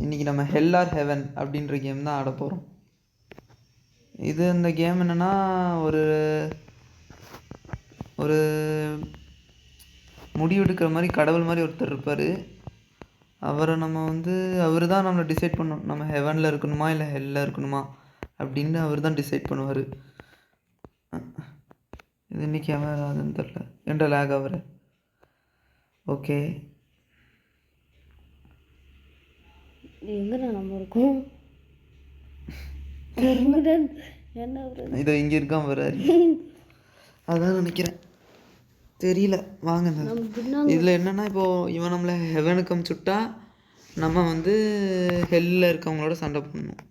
இன்றைக்கி நம்ம ஹெல் R heaven அப்படின்ற கேம் தான் ஆட போகிறோம். இந்த கேம் என்னென்னா ஒரு முடிவெடுக்கிற மாதிரி கடவுள் மாதிரி ஒருத்தர் இருப்பார். அவரை நம்ம அவர் தான் நம்மளை டிசைட் பண்ணணும், நம்ம ஹெவனில் இருக்கணுமா இல்லை ஹெல்லில் இருக்கணுமா அப்படின்னு அவர் தான் டிசைட் பண்ணுவார். இது இன்றைக்கி அவர் ஆகுதுன்னு தெரில, என்ற லேக் அவர். ஓகே, எங்கே நம்ம இருக்கோம்? இதோ இங்கே இருக்கான் வராரு. அதான் நினைக்கிறேன், தெரியல. வாங்க. இதில் என்னென்னா இப்போது இவன் நம்மளை ஹெவனுக்கு அமுச்சுட்டா நம்ம ஹெல்லில் இருக்கவங்களோட சண்டை பண்ணணும்.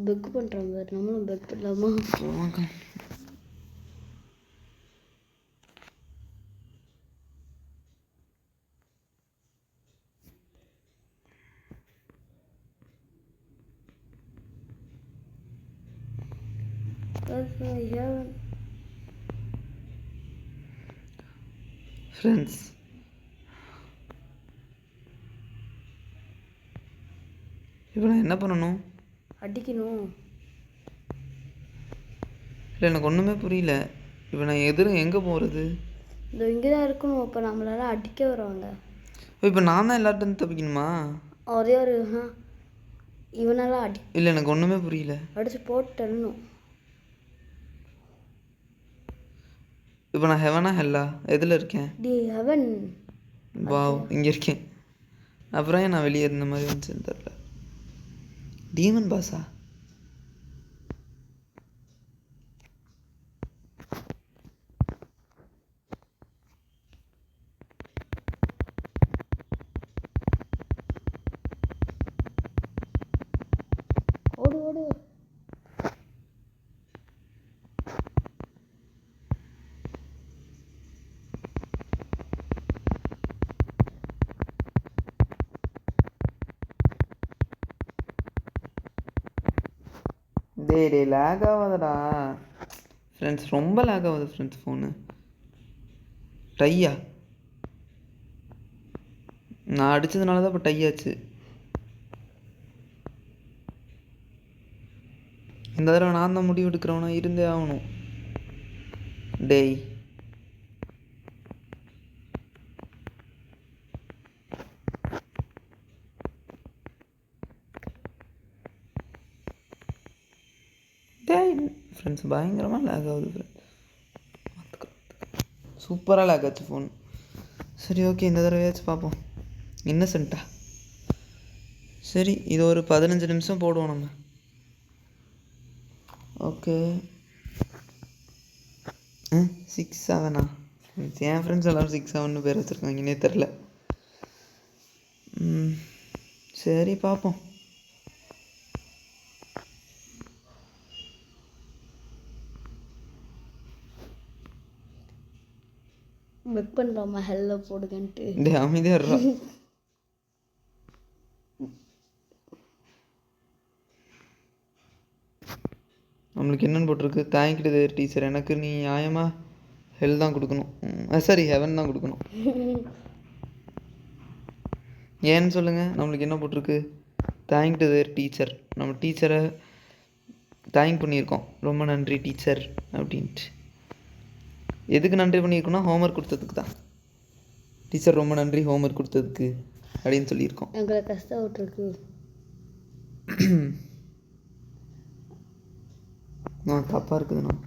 பெக் பண்ணுறாங்க, நம்மளும் பெக் பண்ணலாமா? வாங்க. ஃப்ரெண்ட்ஸ், இப்போ நான் என்ன பண்ணணும்? அடிக்கணும். இல்லை, எனக்கு ஒன்றுமே புரியல. இப்போ நான் எங்கே போகிறது? இந்த இங்கே தான் இருக்கணும். இப்போ நம்மளால அடிக்க வருவாங்க. இப்போ நான் தான் எல்லார்ட்டும் தப்பிக்கணுமா? ஒரே ஒரு இவனெல்லாம் அடி. இல்லை, எனக்கு ஒன்றுமே புரியல. அடிச்சு போட்டுடணும். இப்போ நான் ஹெவனா ஹெல்லா எதில் இருக்கேன்? ஹெவன். வாவ், இங்கே இருக்கேன். அப்புறம் ஏன் நான் வெளியே இருந்த மாதிரி வந்துச்சுன்னு தெரில. டீமன் பாஸா? ஓடு ஓடு. டே லேக் ஆகாதடா ஃப்ரெண்ட்ஸ், ரொம்ப லேக் ஆகுது ஃப்ரெண்ட்ஸ். Phone dia? நான் அடித்ததுனால தான் இப்போ டை ஆச்சு. இந்த தடவை நான் தான் முடிவு எடுக்கிறவனா இருந்தே ஆகணும். டேய், ஃப்ரெண்ட்ஸ் பயங்கரமாக லேக் ஆகுது ஃப்ரெண்ட்ஸ். சூப்பராக லேக் ஆச்சு ஃபோன். சரி, ஓகே, இந்த தடவையாச்சும் பார்ப்போம். இன்னசென்ட்டா? சரி, இது ஒரு 15 நிமிஷம் போடுவோம் நம்ம. ஓகே. 6-7 என் ஃப்ரெண்ட்ஸ் எல்லோரும் 6-7 பேர் வச்சுருக்காங்கன்னே தெரில. சரி, பார்ப்போம். பெக் பண்ணலாமா ஹெல்ல போடுங்கன்ட்டு? டே அமைதியாக இருடா. நம்மளுக்கு என்னென்னு போட்டிருக்கு? தேங்க்யூ தேர் டீச்சர். எனக்கு நீ நியாயமாக ஹெல் தான் கொடுக்கணும். சரி, ஹெவன் தான் கொடுக்கணும். ஏன்னு சொல்லுங்கள். நம்மளுக்கு என்ன போட்டிருக்கு? தேங்க்யூ தேர் டீச்சர். நம்ம டீச்சரை தேங்க் பண்ணியிருக்கோம். ரொம்ப நன்றி டீச்சர் அப்படின்ட்டு. எதுக்கு நன்றி பண்ணியிருக்கோன்னா ஹோம்ஒர்க் கொடுத்ததுக்கு தான். டீச்சர் ரொம்ப நன்றி ஹோம்ஒர்க் கொடுத்ததுக்கு அப்படின்னு சொல்லியிருக்கோம். எங்களை கஷ்டப்பட்டுருக்கு. தப்பாக இருக்குதுண்ணா.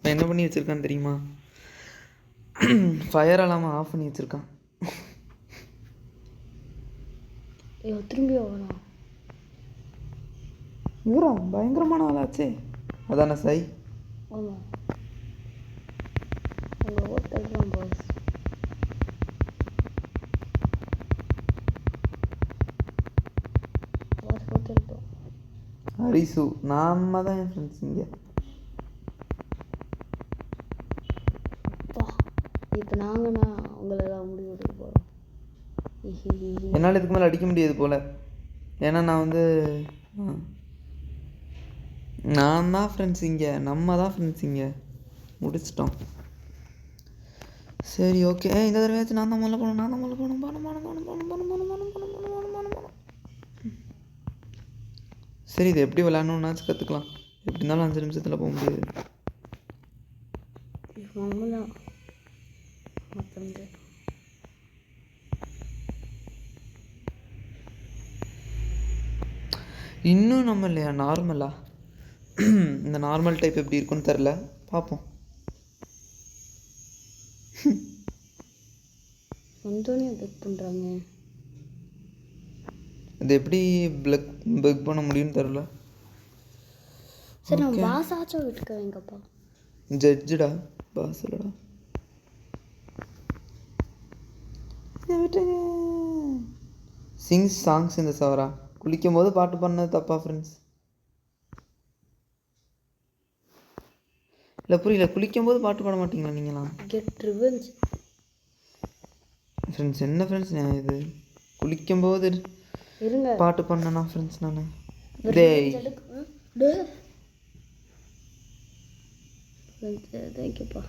நான் என்ன பண்ணி வச்சுருக்கான்னு தெரியுமா? ஃபயர் அலார்மை ஆஃப் பண்ணி வச்சுருக்கான். திரும்பி வரணும். ஊரா பயங்கரமான ஆளாச்சே. அதானே சை? ஆமாம், உங்கள் ஹோட்டல் தான் பாஸ். பாஸ் ஹோட்டல் தான். ஹரிசு நாம தான் என் ஃப்ரெண்ட்ஸ் இங்கே. இப்போ நாங்கள்னா உங்களெல்லாம் முடிவு எடுக்க போகிறோம். என்னால் இதுக்கு மேலே அடிக்க முடியாது போல். ஏன்னா நான் தான் ஃப்ரெண்ட்ஸ் இங்கே, நம்ம தான் ஃப்ரெண்ட்ஸ் இங்கே முடிச்சிட்டோம். சரி ஓகே. இந்த தடவையாச்சும் நான் தான் முதல்ல போகணும். நான் தான் முதல்ல போகணும். போகணும் போகணும் போகணும் போகணும் போகணும் போகணும் போகணும் போகணும் போகணும் போகணும் போகணும். சரி இது எப்படி விளையாடணுன்னாச்சும் கற்றுக்கலாம். எப்படி இருந்தாலும் 5 நிமிஷத்தில் போக முடியாது. நம்மளாம் மற்றவங்க இன்னும் நம்ம இல்லையா நார்மலா இந்த நார்மல் டைப் எப்படி இருக்குன்னு தெரில, பார்ப்போம். வந்தோடனே பெக் பண்ணுறாங்க. இது எப்படி பெக் பண்ண முடியும்னு தெரில. சரி நான் பாஸ் ஆச்சும் விட்டுக்க வைங்கப்பா. ஜட்ஜுடா பாஸ் இல்லடா. சிங்ஸ் சாங்ஸ் இந்த சவரா குளிக்கும் போது பாட்டு பண்ணது தப்பா ஃப்ரெண்ட்ஸ்? இல்லை புரியல, குளிக்கும் போது பாட்டு பாட மாட்டீங்களா நீங்களாம்? கெட் ரிவெஞ்ச் ஃப்ரெண்ட்ஸ் என்ன ஃப்ரெண்ட்ஸ் நான் இது குளிக்கும்போது இருங்க பாட்டு பண்ணனா ஃப்ரெண்ட்ஸ் நான் தேங்க்யூப்பா.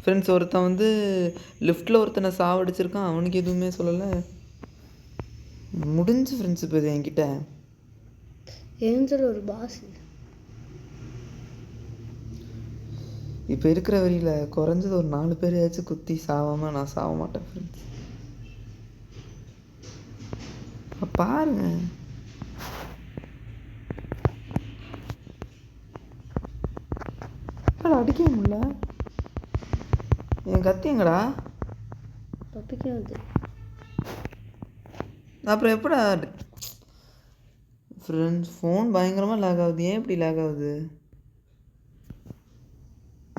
ஃப்ரெண்ட்ஸ் ஒருத்தன் வந்து லிஃப்ட்டில் ஒருத்தனை சாவடிச்சிருக்கான், அவனுக்கு எதுவுமே சொல்லலை. முடிஞ்சு ஃப்ரெண்ட்ஸ் இப்போ இது என்கிட்ட ஏஞ்சல் ஒரு பாஸ். இப்போ இருக்கிற வரியில் குறைஞ்சது ஒரு 4 பேரையாச்சும் குத்தி சாவாமல் நான் சாக மாட்டேன் ஃப்ரெண்ட்ஸ். பாருங்க அடிக்க முடியல. என் கத்தி எங்கடா? தப்பிக்க வந்து அப்புறம் எப்படா ஃப்ரெண்ட்ஸ் ஃபோன் பயங்கரமாக லேக் ஆகுது. ஏன் இப்படி லேக் ஆகுது?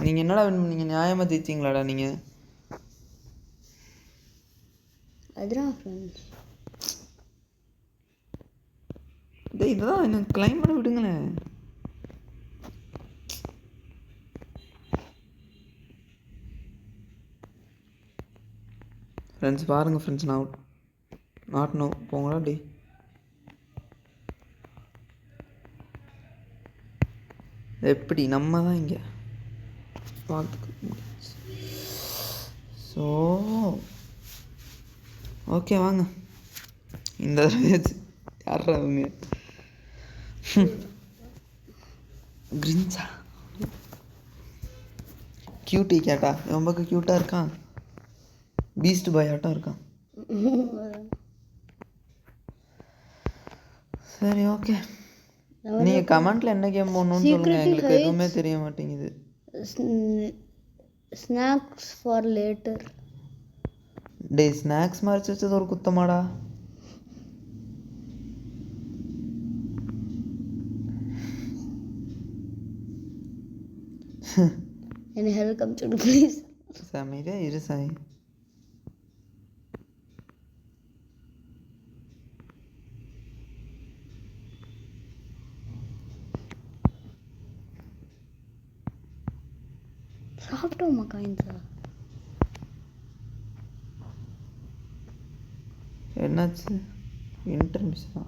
நீங்கள் என்னடா நீங்கள் நியாயமாக ஜெயிச்சிங்களாடா நீங்கள்? அதுதான் ஃப்ரெண்ட்ஸ். இதுதான் என்ன கிளைம் பண்ண விடுங்களேன். ஃப்ரெண்ட்ஸ் பாருங்கள் ஃப்ரெண்ட்ஸ், நான் நாட் நோ போங்களா டே. எப்படி நம்ம தான் இங்கே பார்த்துக்க. ஸோ ஓகே வாங்க இந்த தடவையாச்சு. யாரா அவங்க? கிரிஞ்சா கியூட்டி கேட்டா என் பக்கம் க்யூட்டாக இருக்கான். பீஸ்ட் பாய் ஆட்டம் இருக்கான். சரி ஓகே, நீங்கள் கமெண்ட்டில் என்ன கேம் போடணும்னு சொல்லுங்கள். எங்களுக்கு எதுவுமே தெரிய மாட்டேங்குது. Snacks for later. Day snacks மறைச்சி வச்சது ஒரு குத்தமாடா. என்னை ஹெல்ப் காமிச்சுடு ப்ளீஸ். சமையலே இரு சாய். சாப்பிட்டோமா காயின்ஸா? என்னாச்சு? இன்டர்மிஷனா?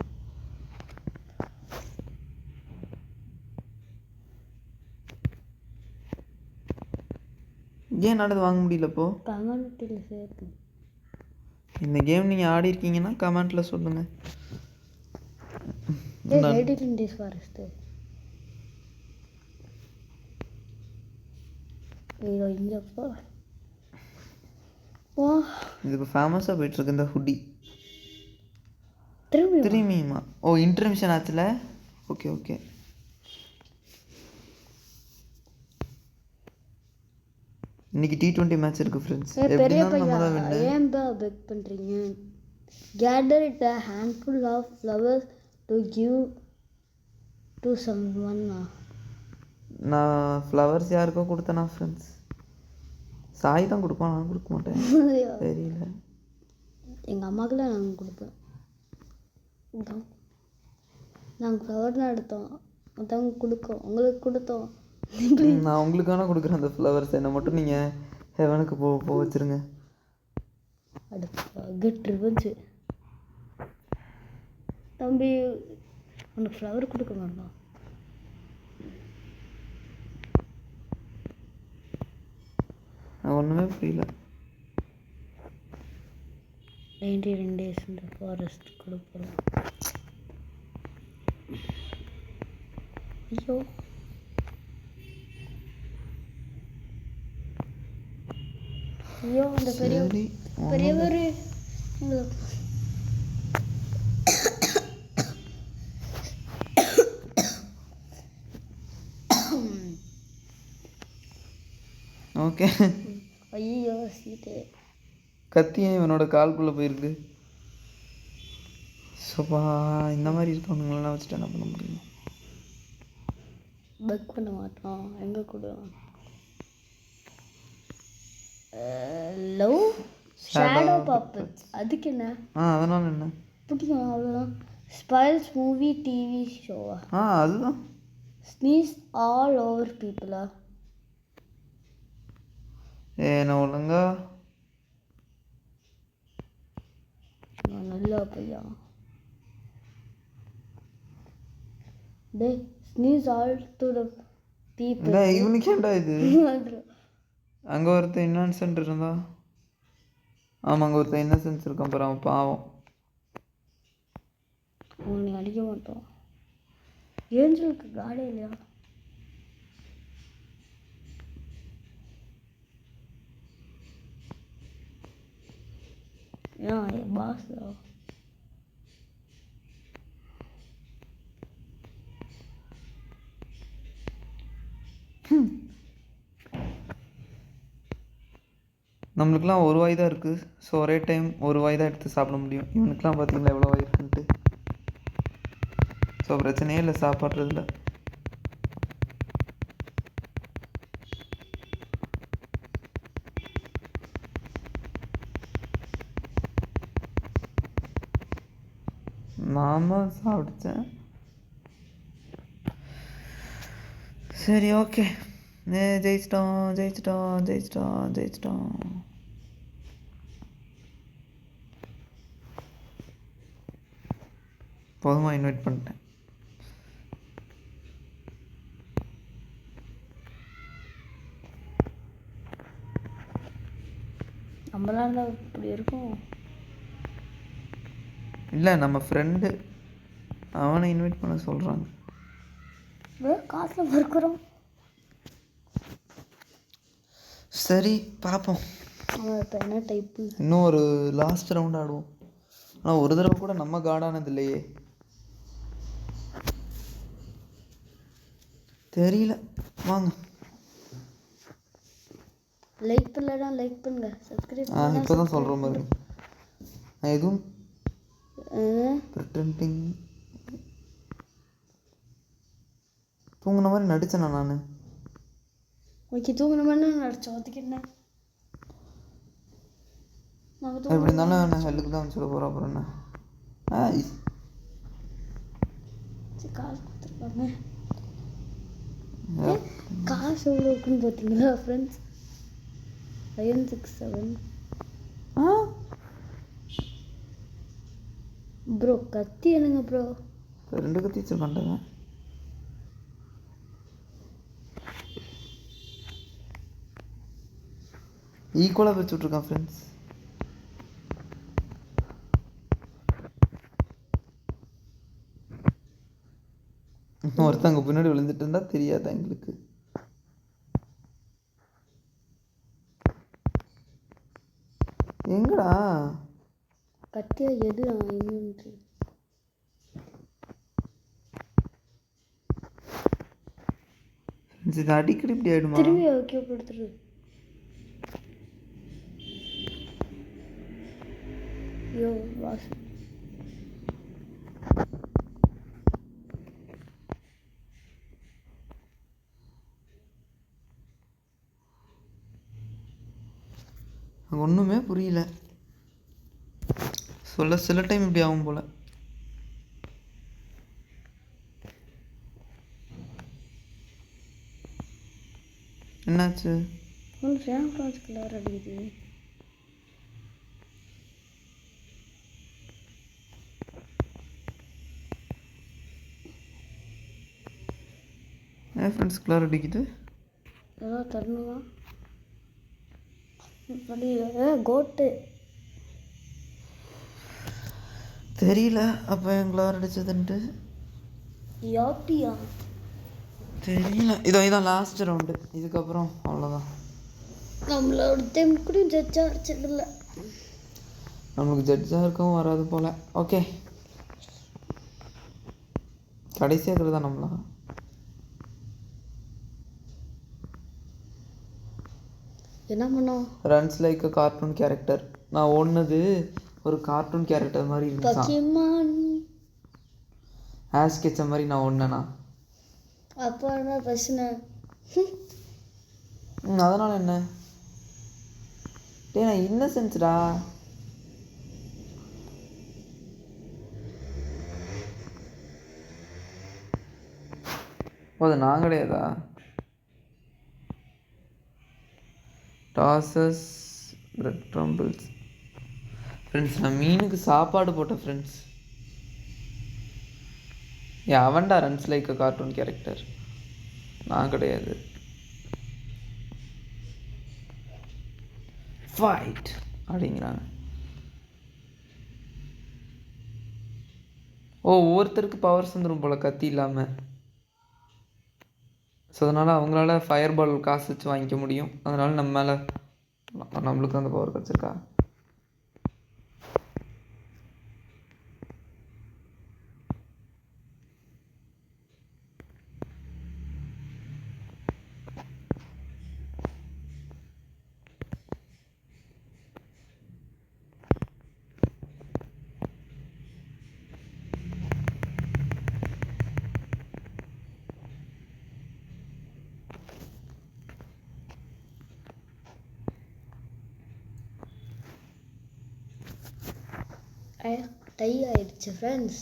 ஏன் நடந்து வாங்க முடியல? இப்போ கமெண்ட்டில் சேர்த்து இந்த கேம் நீங்கள் ஆடி இருக்கீங்கன்னா கமெண்ட்டில் சொல்லுங்கள். ஃபாரஸ்ட்டு ஐயோ இங்கப்பா வா. இது இப்போ ஃபேமஸாக போயிட்டுருக்கு இந்த ஹுடி. திரும்பியுமா? ஓ இன்டர்மிஷன் ஆச்சுல. Okay okay. இன்னைக்கு T20 மேட்ச் இருக்குது ஃப்ரெண்ட்ஸ். பெரிய பையா ஏன் பெக் பண்ணுறீங்க? Gather it a handful of flowers to give to someone. நான் ஃப்ளவர்ஸ் யாருக்கோ கொடுத்தேனா ஃப்ரெண்ட்ஸ்? சாய் தான் கொடுப்பான், நான் கொடுக்க மாட்டேன். தெரியல. எங்கள் அம்மாக்கெல்லாம் நாங்கள் கொடுப்பேன். நாங்கள் ஃப்ளவர் தான் எடுத்தோம், மற்றவங்க கொடுக்கோம், உங்களுக்கு கொடுத்தோம். நான் உங்களுக்கான கொடுக்குறேன் அந்த ஃப்ளவர்ஸ். என்னை மட்டும் நீங்கள் ஹெவனுக்கு போக வச்சுருங்க. அடுத்து கெட் ரிவெஞ்ச். தம்பி உனக்கு ஃப்ளவர் கொடுக்க வேண்டாம். ஒன்றுமே புரியல. 92 days இந்த ஃபாரஸ்ட் கொடுப்போம். ஐயோ ஐயோ அந்த பெரியவர் ஓகே. ஐயோ சீட்டு கத்தியும் இவனோட கால்குள்ளே போயிருக்கு. சோப்பா, இந்த மாதிரி இருக்கவனுங்களெல்லாம் வச்சுட்டு என்ன பண்ண முடியும்? பக் பண்ண மாட்டான். எங்கே கூட லவ் ஷேடோ பாப்பட்ஸ் அதுக்கு என்ன? அதனால என்ன பிடிக்கும் அவ்வளோதான். ஸ்பைல்ஸ் மூவி டிவி ஷோவா? அதுதான். ஸ்னீஸ் ஆல் ஓவர் பீப்புளா? நான் ஒழுங்கா நல்லா பையா. டே sneeze all to the people. இவனுக்கு ஏன்டா இது? அங்கே ஒருத்தன் இன்னசென்ட் இருந்தா. ஆமாம், அங்கே ஒருத்தன் இன்னசென்ஸ் இருக்கான் பாரு, அவன் பாவம். அவனை அடிக்க மாட்டான். ஏஞ்சலுக்கு காடே இல்லையா? ஏன் பாஸ் நம்மளுக்குலாம் ஒரு வாய் தான் இருக்குது. ஸோ ஒரே டைம் ஒரு வாய் தான் எடுத்து சாப்பிட முடியும். இவனுக்குலாம் பார்த்தீங்களா எவ்வளோ வாய் இருக்குன்ட்டு. ஸோ பிரச்சனையே இல்லை சாப்பிட்றதுல. நான் தான் சாப்பிடுச்சேன். சரி, ஓகே. ஜெயிச்சிட்டோம் ஜெயிச்சிட்டோம் ஜெயிச்சிட்டோம் ஜெயிச்சிட்டோம். போதுமா? இன்வைட் பண்ணிட்டேன். நம்மளாம் இருந்தால் இப்படி இருக்கும். இல்லை, நம்ம ஃப்ரெண்டு அவனை இன்வைட் பண்ண சொல்கிறாங்க. காசில் மறுக்கிறோம். சரி, பார்ப்போம். இப்போ என்ன டைப்பு? இன்னும் ஒரு லாஸ்ட் ரவுண்ட் ஆடுவோம். ஆனால் ஒரு தடவை கூட நம்ம காடானது இல்லையே. தெரியல. வாங்க. லைக் பண்ணலன்னா லைக் பண்ணுங்க. சப்ஸ்கிரைப் பண்ணுங்க. இப்போ தான் சொல்கிற மாதிரி நான் எதுவும் ப்ரிட்டண்டிங் தூங்குன மாதிரி நடித்தேனா நான்? ஓகே, தூங்குன மாதிரி நடித்தோம். அதுக்கு என்ன? எப்படி இருந்தாலும் நான் ஹெல்லுக்கு தான் சொல்ல போகிறேன். அப்புறம் என்ன? காசு கொடுத்துருப்பாங்க. காசு எவ்வளோ இருக்குன்னு பார்த்தீங்களா ஃப்ரெண்ட்ஸ்? 567. ப்ரோ கத்தி என்னங்க ப்ரோ? 2 கத்தி வச்சுருக்காண்டேங்க. ஈக்குவலாக வச்சு விட்ருக்கான் ஃப்ரெண்ட்ஸ். ஒருத்தங்க பின்னாடி விழுந்துட்டு இருந்தா தெரியாதா எங்களுக்கு? எங்கடா கத்தியா? எது இன்னொன்று இது அடிக்கடி இப்படி ஆயிடுமா? திரும்பி ஓகே கொடுத்துரு. ஐயோ வாசு ஒன்றுமே புரியல. சொல்ல சில டைம் இப்படி ஆகும் போல். என்னாச்சு? ஒன்று சேம் ஃப்ரான்ஸ் கலர் அடிக்குது. ஏன் ஃப்ரெண்ட்ஸ் குளார் அடிக்குது? ஏதோ தரணுமா கோட்டு தெரியல அப்போ என் குளார் அடிச்சதுன்ட்டு. யாப்பியா தெரியல. இதான் லாஸ்ட் ரவுண்டு. இதுக்கப்புறம் அவ்வளோதான். நம்மளோட டைம் கூட ஜட்ஜாக அடிச்சதில்ல. நம்மளுக்கு ஜட்ஜாக இருக்கவும் வராது போல். ஓகே, கடைசியாக இருக்கிறது தான் நம்மளா. என்ன பண்ணோம்? Runs like a cartoon character. நான் ஓடுனது ஒரு கார்ட்டூன் கேரக்டர் மாதிரி இருந்துச்சா. பக்கிமான் ஹேஷ் கெச்ச மாதிரி நான் ஓடினேண்ணா. அப்போ என்ன பிரச்சனை? அதனால் என்ன? டே நான் இன்னசென்ஸ்டா. அது நான் கிடையாதா? டாசஸ் பிரெட் க்ரம்பிள்ஸ். ஃப்ரெண்ட்ஸ் நான் மீனுக்கு சாப்பாடு போட்டேன் ஃப்ரெண்ட்ஸ். அவன்டா runs like a cartoon character, நான் கிடையாது. ஃபைட் அப்படிங்கிறாங்க. ஒவ்வொருத்தருக்கு பவர்ஸ் வந்துடும் போல் கத்தி இல்லாமல். ஸோ அதனால் அவங்களால ஃபயர் பால் காசு வச்சு வாங்கிக்க முடியும். அதனால் நம்ம மேலே நம்மளுக்கு அந்த பவர் கிடச்சிருக்கா. டை ஆயிடுச்சு ஃப்ரெண்ட்ஸ்.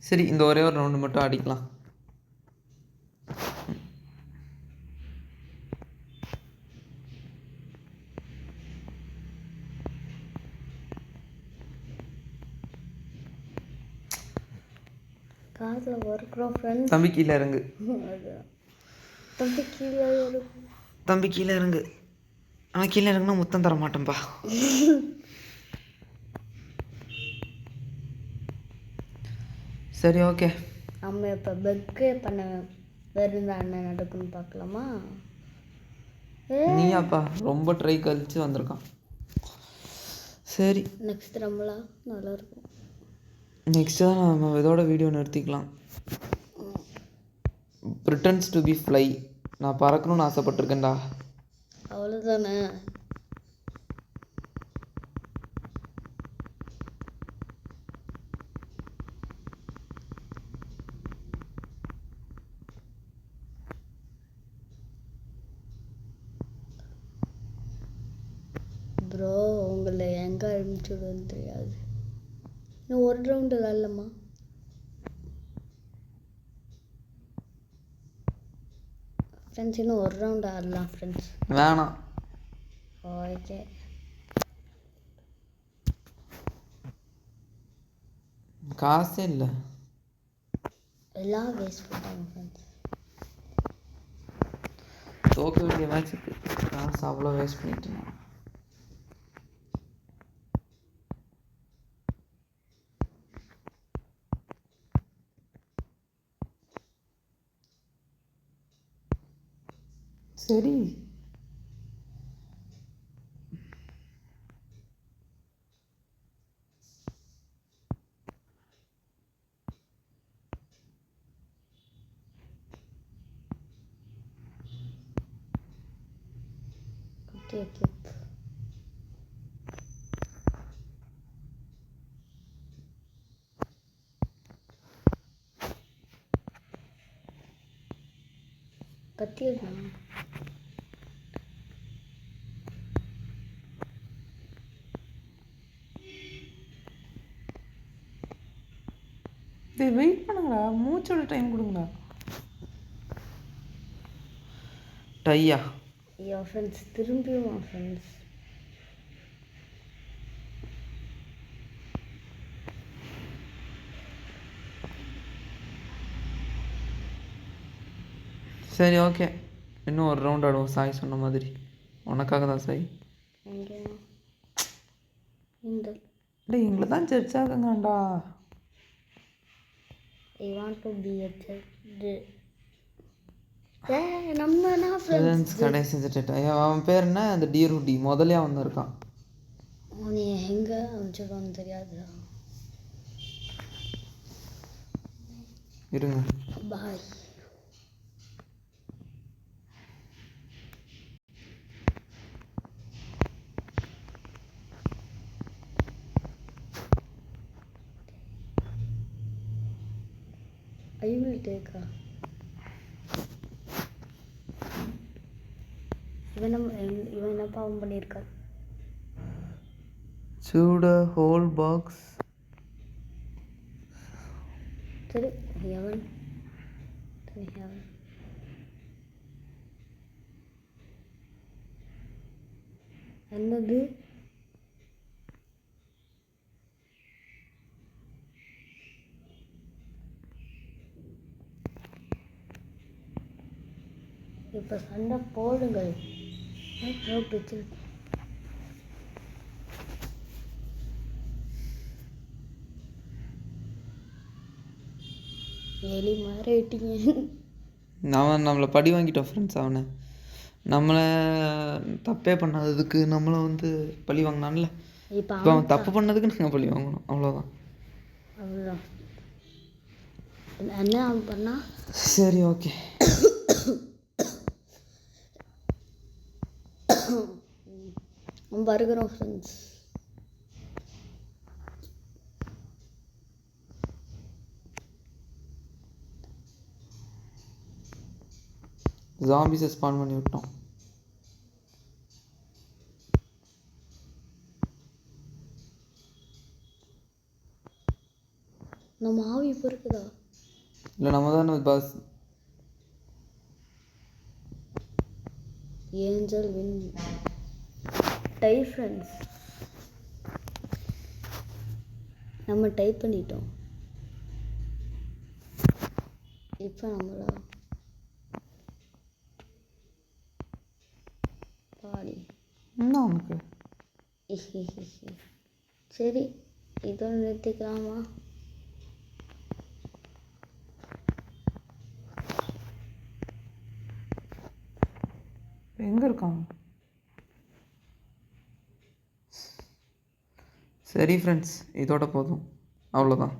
சரி, இந்த ஒரே ஒரு ரவுண்டு மட்டும் ஆடிக்கலாம். காதில் ஒர்க்குறோம் ஃப்ரெண்ட்ஸ். தம்பி கீழே இறங்கு. தம்பி கீழே இறங்கு. தம்பி கீழே இறங்கு. ஆனால் கீழே இறங்குனா முத்தம் தர மாட்டேன்ப்பா. சரி, ஓகே. நம்ம இப்போ பெக்கே பண்ண வேறு என்ன நடக்குன்னு பார்க்கலாமா? நீயாப்பா ரொம்ப ட்ரை கழிச்சு வந்திருக்கான். சரி, நெக்ஸ்ட் நம்மளா நல்லாயிருக்கும். நெக்ஸ்ட்டு தான் நம்ம இதோட வீடியோ நிறுத்திக்கலாம். பிரிட்டன்ஸ் டு பி ஃப்ளை. நான் பறக்கணும்னு ஆசைப்பட்டிருக்கேன்டா. அவ்வளோதானே. ப்ரோ உங்களை எங்கே அனுப்பிச்சுடுன்னு தெரியாது. இன்னும் ஒரு ரவுண்டு வரலம்மா. ஃப்ரெண்ட்ஸ் இன்னும் ஒரு ரவுண்டு ஆடலாம் ஃப்ரெண்ட்ஸ். வேணாம். ஓகே, காசே இல்லை. எல்லாம் வேஸ்ட் பண்ணிட்டாங்க ஃப்ரெண்ட்ஸ். தோக்க வேண்டிய மேட்ச்சுக்கு காசு அவ்வளோ வேஸ்ட் பண்ணிட்டேன். சரி, ஓகே ஓகே. கத்திடலாம். வெயிட் பண்ணுங்கடா, மூச்சோட டைம் கொடுங்கடா. டையா? என் ஃப்ரெண்ட்ஸ் திரும்பியும் ஃப்ரெண்ட்ஸ். சரி ஓகே, இன்னும் ஒரு ரவுண்ட் ஆடுவோம் சாய் சொன்ன மாதிரி. உனக்காக தான் சாய். எங்கே இந்த டேய் எங்களை தான் ஜட்ஜாகங்கண்டா. I want to be a judge. நம்ம நான் ஃப்ரெண்ட்ஸ். கடைசி ஜட்ஜ். அவன் பேர் என்ன? அந்த டியர் டி முதல்ல அவன் தான் இருக்கான். நீ எங்கே அனுப்பிச்சிடுவான்னு தெரியாது. இருங்க. பாய். I will take her. இவன் என்ன பாவம் பண்ணியிருக்கார்? சூட ஹோல் பாக்ஸ். சரி எவன் என்னது? இப்போ சண்டை போடுங்கள். எலி மாறிட்டீங்க. அவன் நம்மளை படி வாங்கிட்டோம் ஃப்ரெண்ட்ஸ். அவனை நம்மளை தப்பே பண்ணாததுக்கு நம்மளை வந்து பழி வாங்கினான்ல. இப்போ அவன் தப்பு பண்ணதுக்கு நாங்கள் பழி வாங்கணும், அவ்வளோதான். அவ்வளோதான். என்ன அவன் பண்ணா? சரி ஓகே. வருகிறோம் ஃப்ரெண்ட்ஸ். ஜாம்பிஸை ஸ்பான் பண்ணி விட்டோம். நம்ம ஆவி இப்போ இருக்குதா? இல்லை நம்ம தானே boss. Angel win tie friends. நம்ம டைப் பண்ணிட்டோம். இப்போ நம்மளா பாடி என்ன உனக்கு? சரி இதோட நிறுத்திக்கலாமா? எங்கே இருக்கான்? சரி ஃப்ரெண்ட்ஸ், இதோட போதும், அவ்வளோதான்.